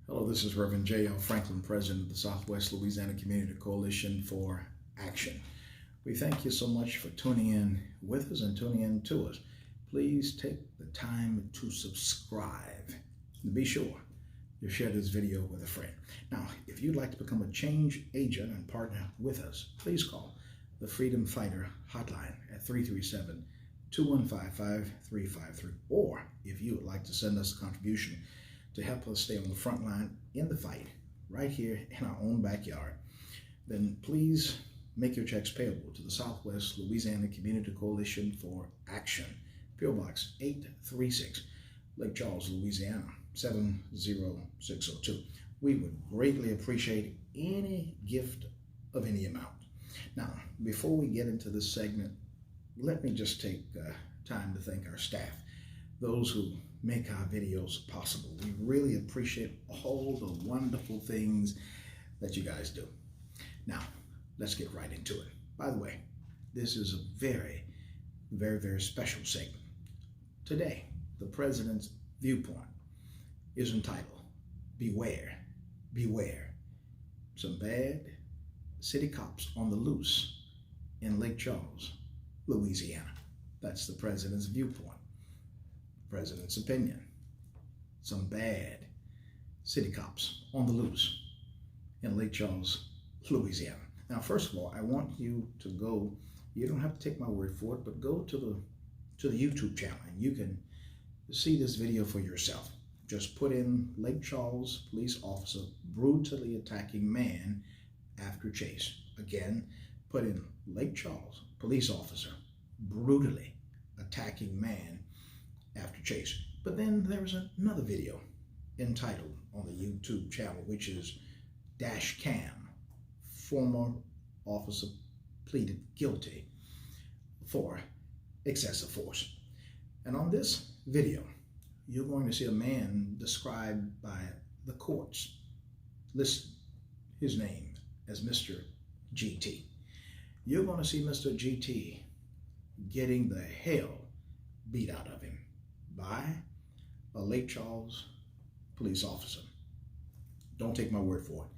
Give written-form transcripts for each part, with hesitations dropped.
Hello, this is Reverend J.L. Franklin, President of the Southwest Louisiana Community Coalition for Action. We thank you so much for tuning in with us and tuning in to us. Please take the time to subscribe. And be sure to share this video with a friend. Now, if you'd like to become a change agent and partner with us, please call the Freedom Fighter hotline at 337-215-5353. Or if you would like to send us a contribution to help us stay on the front line in the fight right here in our own backyard, then please make your checks payable to the Southwest Louisiana Community Coalition for Action, P.O. Box 836, Lake Charles, Louisiana 70602. We would greatly appreciate any gift of any amount. Now, before we get into this segment, let me just take time to thank our staff, those who make our videos possible. We really appreciate all the wonderful things that you guys do. Now, let's get right into it. By the way, this is a very, very special segment. Today, the President's Viewpoint is entitled, Beware, Beware. Some bad city cops on the loose in Lake Charles, Louisiana. That's the President's Viewpoint. President's opinion. Some bad city cops on the loose in Lake Charles, Louisiana. Now, first of all, I want you to go, you don't have to take my word for it, but go to the YouTube channel and you can see this video for yourself. Just put in Lake Charles police officer brutally attacking man after chase. Again, put in Lake Charles police officer brutally attacking man after chase. But then there's another video entitled on the YouTube channel, which is Dash Cam, former officer pleaded guilty for excessive force. And on this video, you're going to see a man described by the courts. Listen, his name as Mr. GT. You're going to see Mr. GT getting the hell beat out of him by a Lake Charles police officer. Don't take my word for it.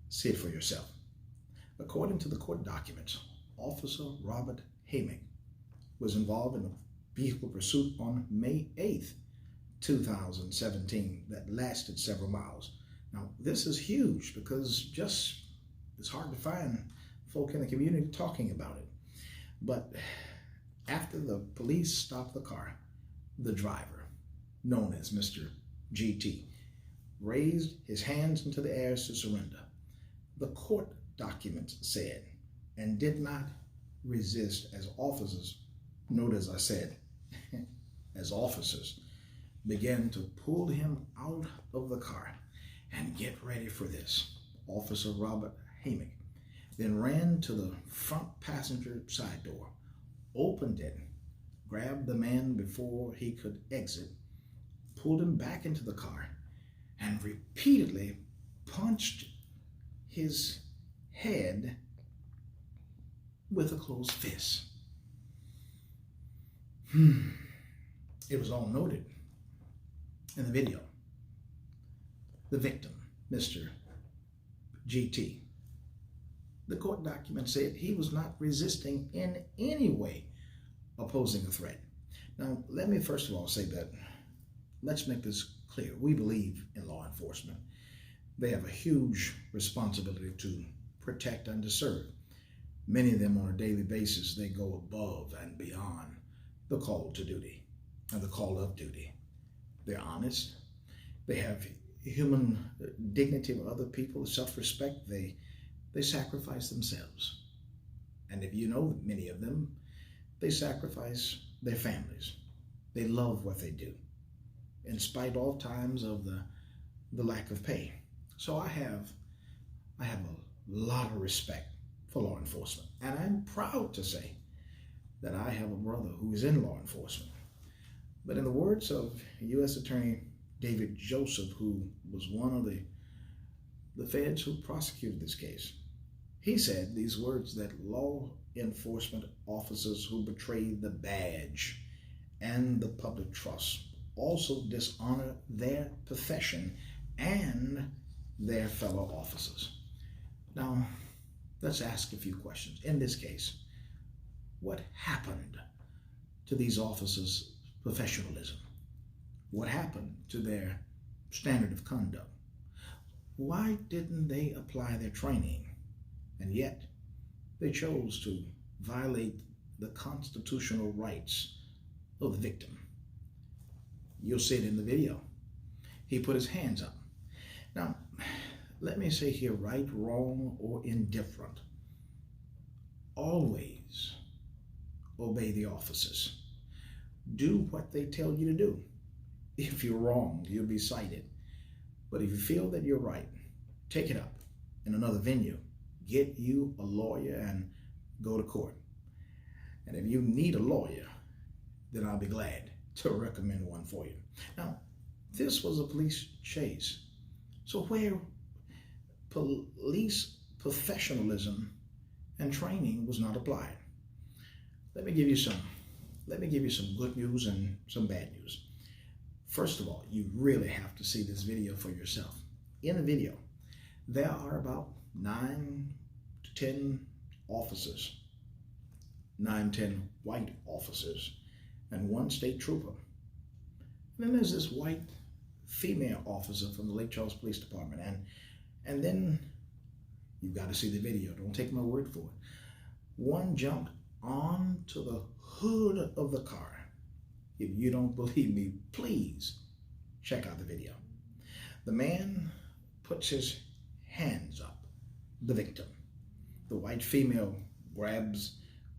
See it for yourself. According to the court documents, Officer Robert Hamick was involved in a vehicle pursuit on May 8th, 2017 that lasted several miles. Now, this is huge because it's hard to find folk in the community talking about it. But after the police stopped the car, the driver, known as Mr. GT, raised his hands into the air to surrender. The court documents said, and did not resist as officers, note as I said, as officers began to pull him out of the car. And get ready for this. Officer Robert Hamick then ran to the front passenger side door, opened it, grabbed the man before he could exit, pulled him back into the car, and repeatedly punched his head with a closed fist. It was all noted in the video. The victim, Mr. GT. The court document said he was not resisting in any way, opposing a threat. Now, let me first of all say that, let's make this clear. We believe in law enforcement. They have a huge responsibility to protect and to serve. Many of them on a daily basis, they go above and beyond the call to duty and the call of duty. They're honest. They have human dignity of other people, self-respect. They sacrifice themselves. And if you know many of them, they sacrifice their families. They love what they do, in spite all times of the lack of pay. So I have a lot of respect for law enforcement. And I'm proud to say that I have a brother who is in law enforcement. But in the words of U.S. Attorney David Joseph, who was one of the feds who prosecuted this case, he said these words, that law enforcement officers who betray the badge and the public trust also dishonor their profession and their fellow officers. Now, let's ask a few questions. In this case, what happened to these officers' professionalism? What happened to their standard of conduct? Why didn't they apply their training? And yet, they chose to violate the constitutional rights of the victim. You'll see it in the video. He put his hands up. Now, let me say here, right, wrong, or indifferent, always obey the officers. Do what they tell you to do. If you're wrong, you'll be cited. But if you feel that you're right, take it up in another venue. Get you a lawyer and go to court. And if you need a lawyer, then I'll be glad to recommend one for you. Now, this was a police chase. So where police professionalism and training was not applied. Let me give you some good news and some bad news. First of all, you really have to see this video for yourself. In the video, there are about 9 to 10 officers, 9, 10 white officers, and 1 state trooper. And then there's this white female officer from the Lake Charles Police Department. And then you've got to see the video. Don't take my word for it. One jumped onto the hood of the car. If you don't believe me, please check out the video. The man puts his hands up, the victim. The white female grabs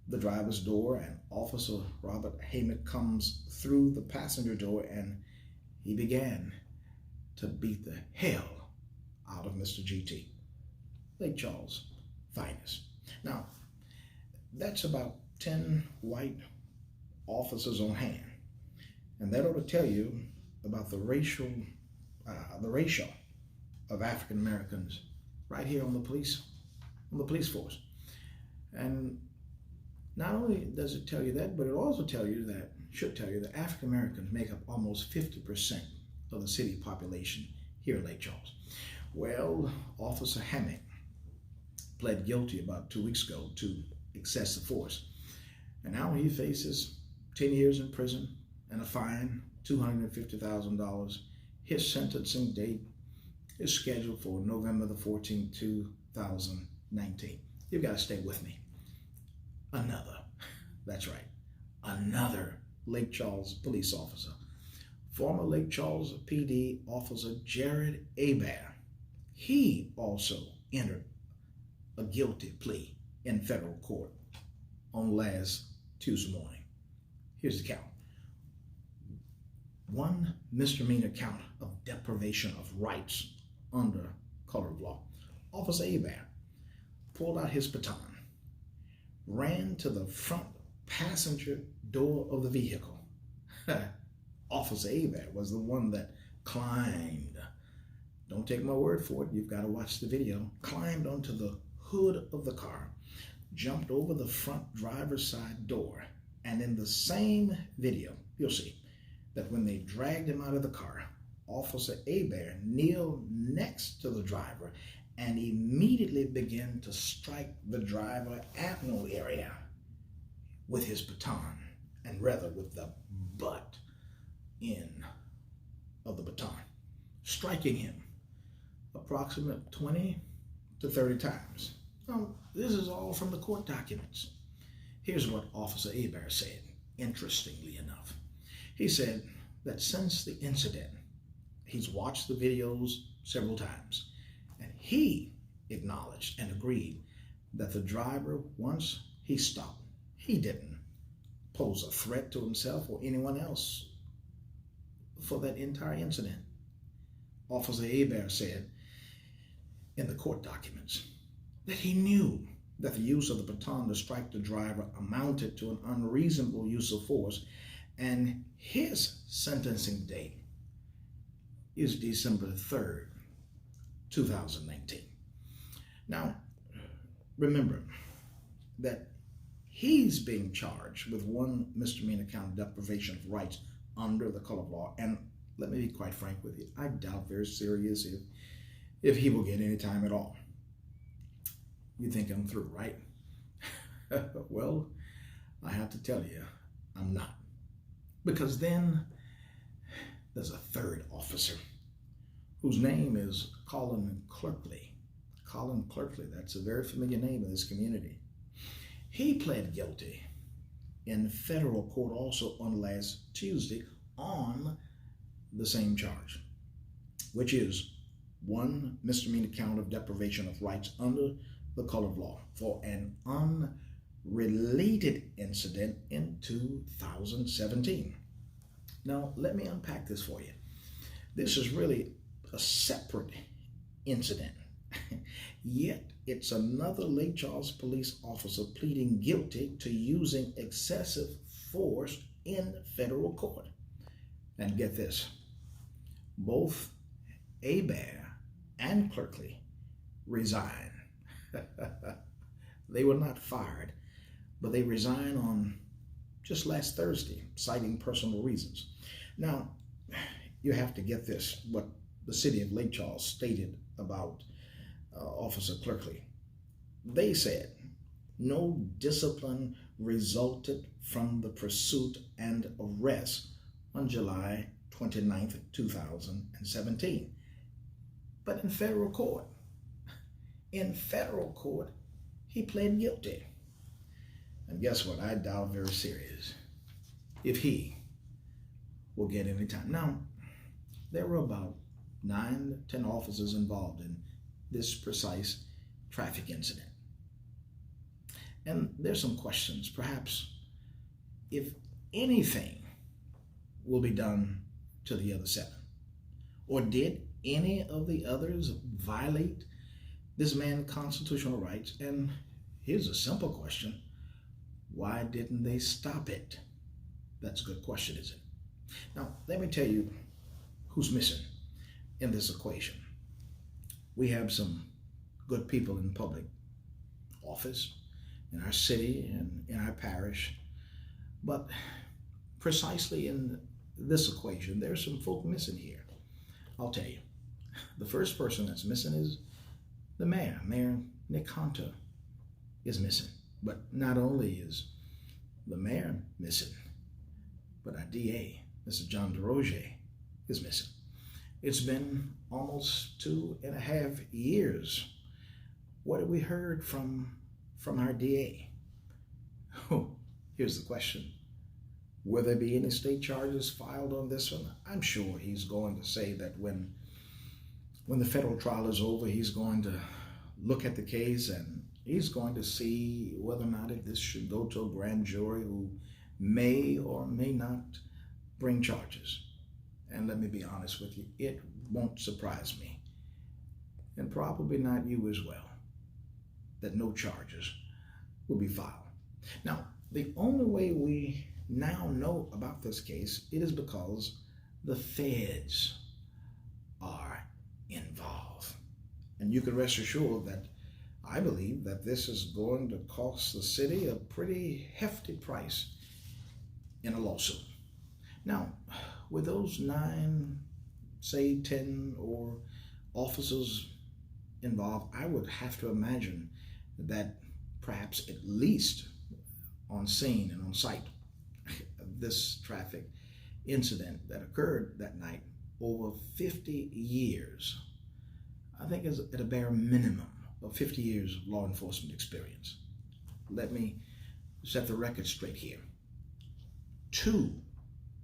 the driver's door, and Officer Robert Haymick comes through the passenger door, and he began to beat the hell out of Mr. GT, Lake Charles' finest. Now, that's about 10 white officers on hand. And that ought to tell you about the ratio of African Americans right here on the police force. And not only does it tell you that, but it also should tell you that African Americans make up almost 50% of the city population here in Lake Charles. Well, Officer Haymick pled guilty about 2 weeks ago to excessive force. And now he faces 10 years in prison and a fine, $250,000. His sentencing date is scheduled for November the 14th, 2019. You've got to stay with me. That's right, another Lake Charles police officer, former Lake Charles PD officer Jared Hebert. He also entered a guilty plea in federal court on last Tuesday morning. Here's the count. 1 misdemeanor count of deprivation of rights under color of law. Officer Hebert pulled out his baton, ran to the front passenger door of the vehicle. Officer Hebert was the one that climbed. Don't take my word for it. You've got to watch the video. Climbed onto the hood of the car, jumped over the front driver's side door. And in the same video, you'll see that when they dragged him out of the car, Officer Hebert kneeled next to the driver and immediately began to strike the driver abdominal area with his baton, and rather with the butt end of the baton, striking him approximately 20 to 30 times. Now, this is all from the court documents. Here's what Officer Hebert said, interestingly enough. He said that since the incident, he's watched the videos several times, and he acknowledged and agreed that the driver, once he stopped, he didn't pose a threat to himself or anyone else for that entire incident. Officer Hebert said in the court documents that he knew that the use of the baton to strike the driver amounted to an unreasonable use of force, and his sentencing date is December 3rd, 2019. Now, remember that he's being charged with 1 misdemeanor count of deprivation of rights under the color of law, and let me be quite frank with you. I doubt very serious if he will get any time at all. You think I'm through, right? Well, I have to tell you, I'm not. Because then there's a third officer whose name is Colin Clerkley. Colin Clerkley, that's a very familiar name in this community. He pled guilty in federal court also on last Tuesday on the same charge, which is one misdemeanor count of deprivation of rights under the color of law for an unrelated incident in 2017. Now, let me unpack this for you. This is really a separate incident, yet it's another Lake Charles police officer pleading guilty to using excessive force in federal court. And get this, both Hebert and Clerkley resign. They were not fired, but they resigned on just last Thursday, citing personal reasons. Now, you have to get this, what the city of Lake Charles stated about Officer Clerkley. They said no discipline resulted from the pursuit and arrest on July 29th, 2017. But in federal court, he pled guilty. And guess what? I doubt very serious if he will get any time. Now, there were about 9 to 10 officers involved in this precise traffic incident. And there's some questions, perhaps, if anything will be done to the other 7. Or did any of the others violate this man's constitutional rights? And here's a simple question. Why didn't they stop it? That's a good question, isn't it? Now, let me tell you who's missing in this equation. We have some good people in public office, in our city and in our parish, but precisely in this equation, there's some folk missing here. I'll tell you. The first person that's missing is the mayor. Mayor Nick Hunter is missing. But not only is the mayor missing, but our DA, Mr. John DeRoger, is missing. It's been almost 2.5 years. What have we heard from our DA? Oh, here's the question. Will there be any state charges filed on this one? I'm sure he's going to say that when the federal trial is over, he's going to look at the case and he's going to see whether or not if this should go to a grand jury who may or may not bring charges. And let me be honest with you, it won't surprise me, and probably not you as well, that no charges will be filed. Now, the only way we now know about this case, it is because the feds are involved. And you can rest assured that I believe that this is going to cost the city a pretty hefty price in a lawsuit. Now, with those 9, say 10 or officers involved, I would have to imagine that perhaps at least on scene and on site of this traffic incident that occurred that night, over 50 years, I think is at a bare minimum of 50 years of law enforcement experience. Let me set the record straight here. 2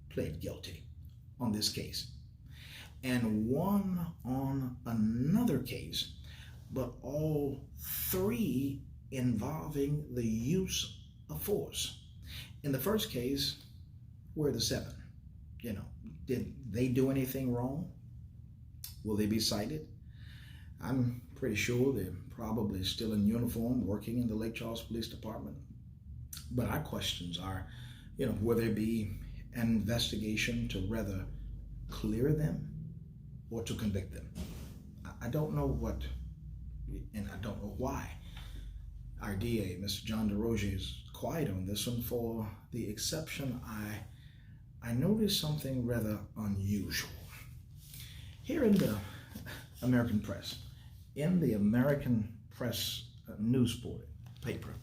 pled guilty on this case, and 1 on another case, but all 3 involving the use of force. In the first case, where are the 7? Did they do anything wrong? Will they be cited? I'm pretty sure they're probably still in uniform working in the Lake Charles Police Department. But our questions are, will there be an investigation to rather clear them or to convict them? I don't know what, and I don't know why our DA, Mr. John DeRoger, is quiet on this one, for the exception I noticed something rather unusual. Here in the American press, in the American press newspaper,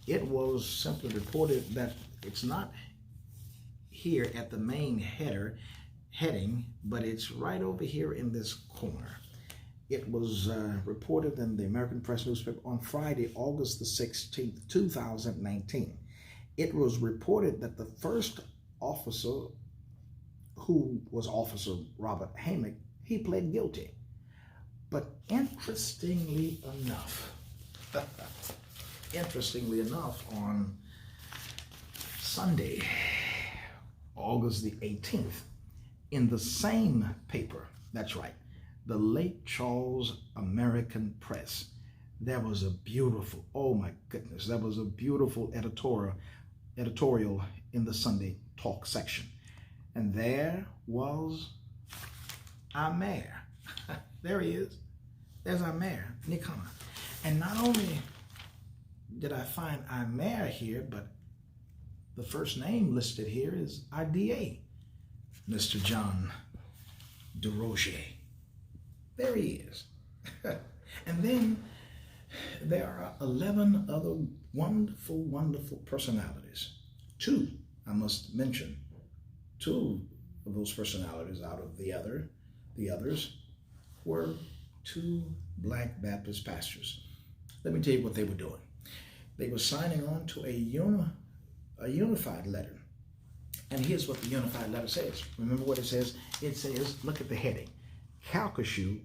it was simply reported that it's not here at the main heading, but it's right over here in this corner. It was reported in the American Press newspaper on Friday, August the 16th, 2019. It was reported that the first officer, who was Officer Robert Hamick, he pled guilty. But interestingly enough, on Sunday, August the 18th, in the same paper, that's right, the Lake Charles American Press, there was a beautiful, oh my goodness, there was a beautiful editorial in the Sunday talk section. And there was our mayor. There he is. There's our mayor, Nick Hunter. And not only did I find our mayor here, but the first name listed here is our DA, Mr. John DeRoche. There he is. And then there are 11 other wonderful, wonderful personalities. Two, I must mention, two of those personalities out of the others were two Black Baptist pastors. Let me tell you what they were doing. They were signing on to a unified letter. And here's what the unified letter says. Remember what it says? It says, look at the heading. Calcasieu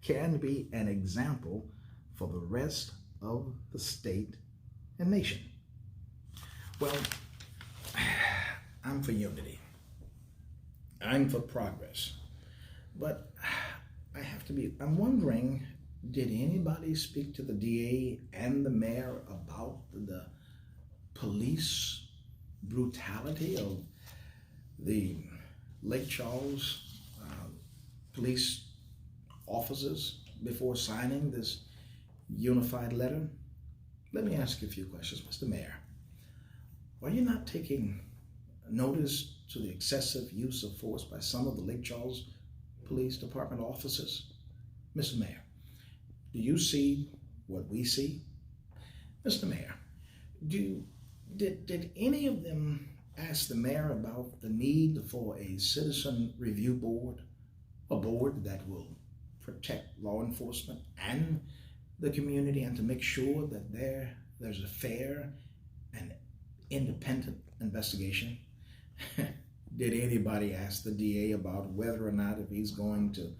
can be an example for the rest of the state and nation. Well, I'm for unity. I'm for progress. But I'm wondering, did anybody speak to the DA and the mayor about the police brutality of the Lake Charles police officers before signing this unified letter? Let me ask you a few questions. Mr. Mayor, were you not taking notice to the excessive use of force by some of the Lake Charles Police Department officers? Mr. Mayor, do you see what we see? Mr. Mayor, did any of them ask the mayor about the need for a citizen review board, a board that will protect law enforcement and the community, and to make sure that there's a fair and independent investigation? Did anybody ask the DA about whether or not if he's going to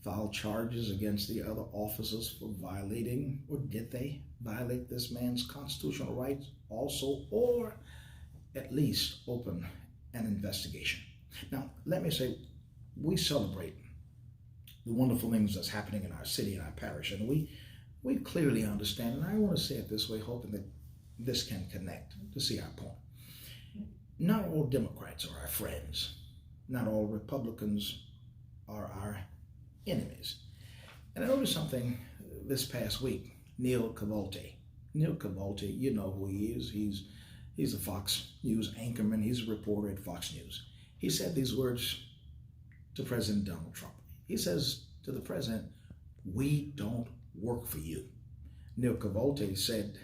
file charges against the other officers for violating, or did they violate this man's constitutional rights also, or at least open an investigation? Now, let me say, we celebrate the wonderful things that's happening in our city and our parish, and we clearly understand, and I want to say it this way, hoping that this can connect to see our point. Not all Democrats are our friends. Not all Republicans are our enemies. And I noticed something this past week. Neil Cavalti, you know who he is. He's a Fox News anchorman. He's a reporter at Fox News. He said these words to President Donald Trump. He says to the president, "We don't work for you." Neil Cavalti said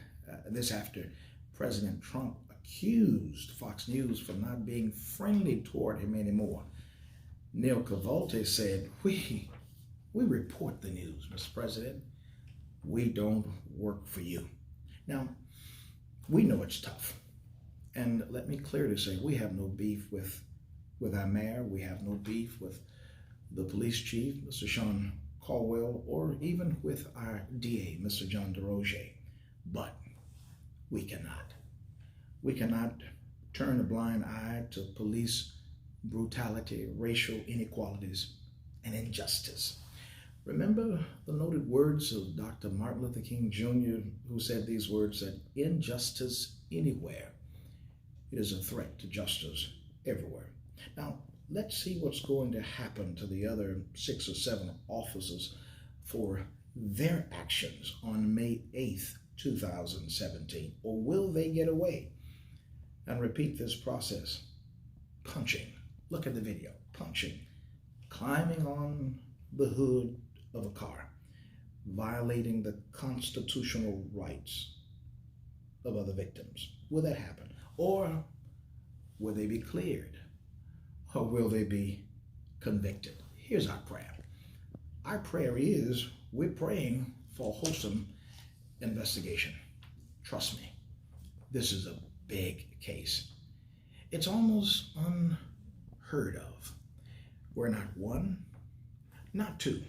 this after President Trump accused Fox News for not being friendly toward him anymore. Neil Cavalti said, we report the news, Mr. President. We don't work for you. Now, we know it's tough. And let me clearly say, we have no beef with our mayor. We have no beef with the police chief, Mr. Sean Caldwell, or even with our DA, Mr. John DeRoche. But we cannot turn a blind eye to police brutality, racial inequalities, and injustice. Remember the noted words of Dr. Martin Luther King Jr., who said these words, that injustice anywhere, it is a threat to justice everywhere. Now, let's see what's going to happen to the other 6 or 7 officers for their actions on May 8th, 2017. Or will they get away and repeat this process? Punching. Look at the video. Punching climbing on the hood of a car, violating the constitutional rights of other victims? Will that happen? Or will they be cleared? Or will they be convicted? Here's our prayer. Our prayer is we're praying for a wholesome investigation. Trust me, this is a big case. It's almost unheard of where not one, not two,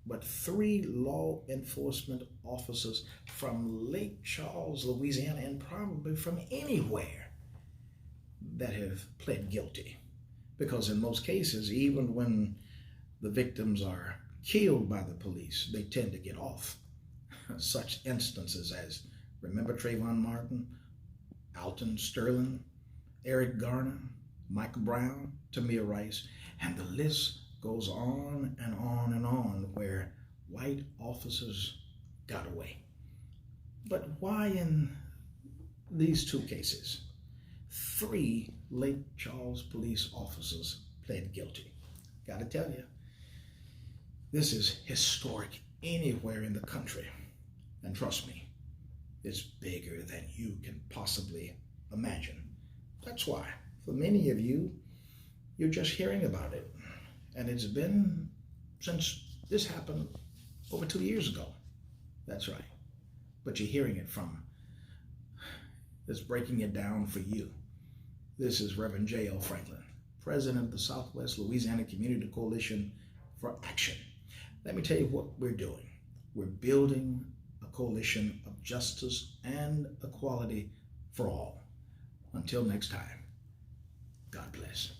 but 3 law enforcement officers from Lake Charles, Louisiana, and probably from anywhere that have pled guilty. Because in most cases, even when the victims are killed by the police, they tend to get off. Such instances as, remember Trayvon Martin, Alton Sterling, Eric Garner, Mike Brown, Tamir Rice, and the list goes on and on and on where white officers got away. But why in these 2 cases, 3 Lake Charles police officers pled guilty? Gotta tell you, this is historic anywhere in the country. And trust me, it's bigger than you can possibly imagine. That's why, for many of you, you're just hearing about it. And it's been since this happened over 2 years ago. That's right. But you're hearing it from that's breaking it down for you. This is Reverend J.L. Franklin, President of the Southwest Louisiana Community Coalition for Action. Let me tell you what we're doing. We're building a coalition of justice and equality for all. Until next time, God bless.